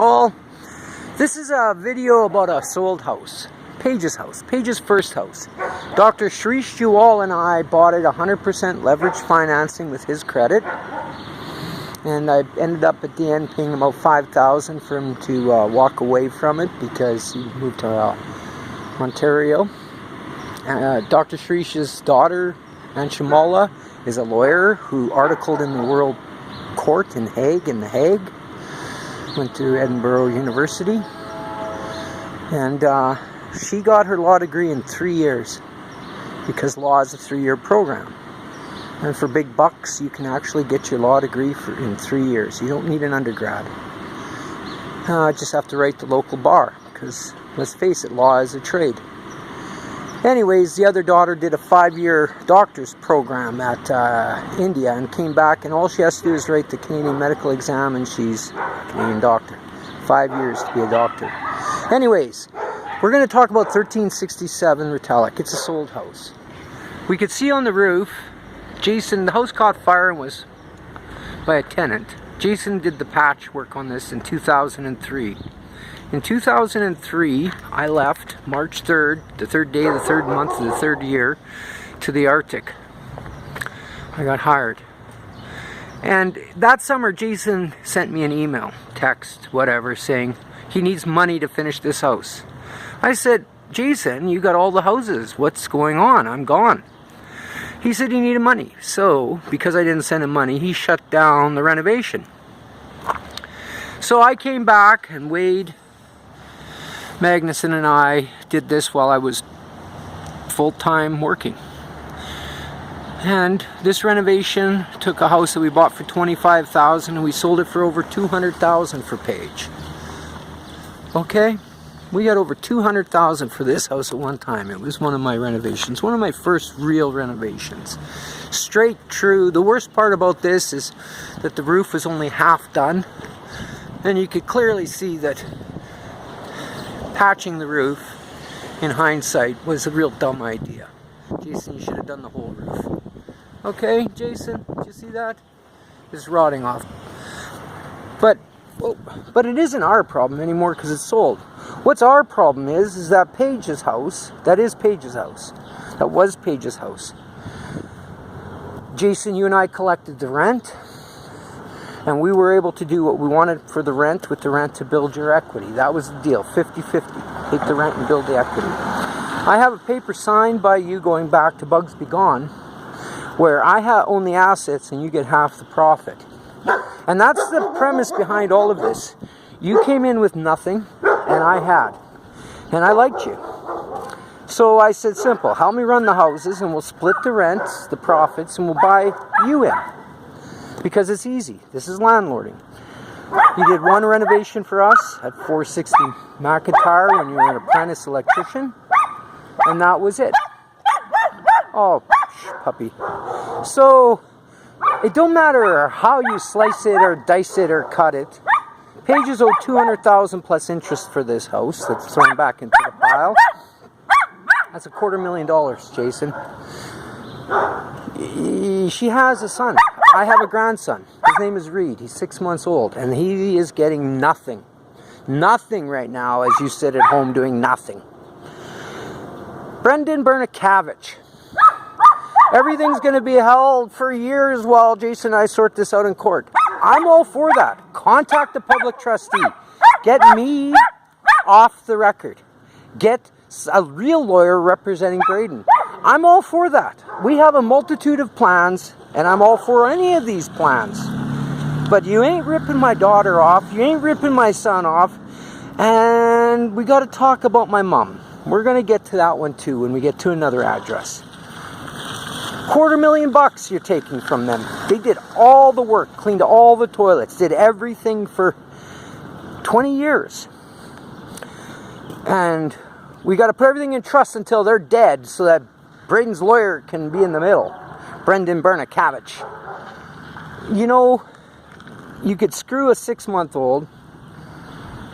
all. This is a video about a sold house. Paige's house. Paige's first house. Dr. Shrish Juwal and I bought it 100% leverage financing with his credit. And I ended up at the end paying about $5,000 for him to walk away from it because he moved to Ontario. Dr. Shrish's daughter, Anshamala, is a lawyer who articled in the World Court in The Hague. Went to Edinburgh University. And she got her law degree in 3 years because law is a 3-year program. And for big bucks, you can actually get your law degree in 3 years. You don't need an undergrad. Just have to write the local bar because, let's face it, law is a trade. Anyways, the other daughter did a 5-year doctor's program at India and came back, and all she has to do is write the Canadian medical exam and she's a Canadian doctor. 5 years to be a doctor. Anyways, we're going to talk about 1367 Retallick. It's a sold house. We could see on the roof, Jason, the house caught fire and was by a tenant. Jason did the patchwork on this in 2003. In 2003, I left March 3rd, the third day of the third month of the third year, to the Arctic. I got hired. And that summer, Jason sent me an email, text, whatever, saying he needs money to finish this house. I said, Jason, you got all the houses. What's going on? I'm gone. He said he needed money. So, because I didn't send him money, he shut down the renovation. So I came back, and Wade Magnuson and I did this while I was full-time working. And this renovation took a house that we bought for $25,000 and we sold it for over $200,000 for Paige. Okay? We got over $200,000 for this house at one time. It was one of my renovations, one of my first real renovations. Straight true. The worst part about this is that the roof was only half done. And you could clearly see that patching the roof, in hindsight, was a real dumb idea. Jason, you should have done the whole roof. Okay, Jason, did you see that? It's rotting off. But it isn't our problem anymore because it's sold. What's our problem is that Paige's house, that is Paige's house, that was Paige's house. Jason, you and I collected the rent. And we were able to do what we wanted for the rent with the rent to build your equity. That was the deal, 50-50. Take the rent and build the equity. I have a paper signed by you going back to Bugs Be Gone where I own the assets and you get half the profit. And that's the premise behind all of this. You came in with nothing and I had. And I liked you. So I said simple, help me run the houses and we'll split the rents, the profits, and we'll buy you in. Because it's easy. This is landlording. You did one renovation for us at 460 McIntyre when you were an apprentice electrician. And that was it. Oh, puppy. So, it don't matter how you slice it or dice it or cut it. Paige's owed $200,000 plus interest for this house that's thrown back into the pile. That's $250,000, Jason. She has a son. I have a grandson. His name is Reed. He's 6 months old. And he is getting nothing. Nothing right now as you sit at home doing nothing. Brendan Bernakavich. Everything's going to be held for years while Jason and I sort this out in court. I'm all for that. Contact the public trustee. Get me off the record. Get a real lawyer representing Braden. I'm all for that. We have a multitude of plans, and I'm all for any of these plans. But you ain't ripping my daughter off, you ain't ripping my son off, and we got to talk about my mom. We're going to get to that one too when we get to another address. $250,000 you're taking from them. They did all the work, cleaned all the toilets, did everything for 20 years. And we got to put everything in trust until they're dead so that Braden's lawyer can be in the middle. Brendan Bernakavich. You know, you could screw a 6-month-old.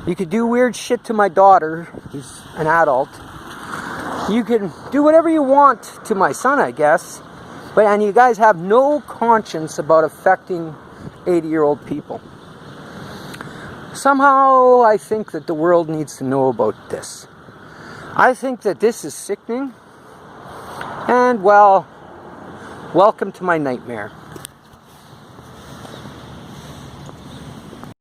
You could do weird shit to my daughter, who's an adult. You can do whatever you want to my son, I guess. And you guys have no conscience about affecting 80-year-old people. Somehow I think that the world needs to know about this. I think that this is sickening. And well, welcome to my nightmare.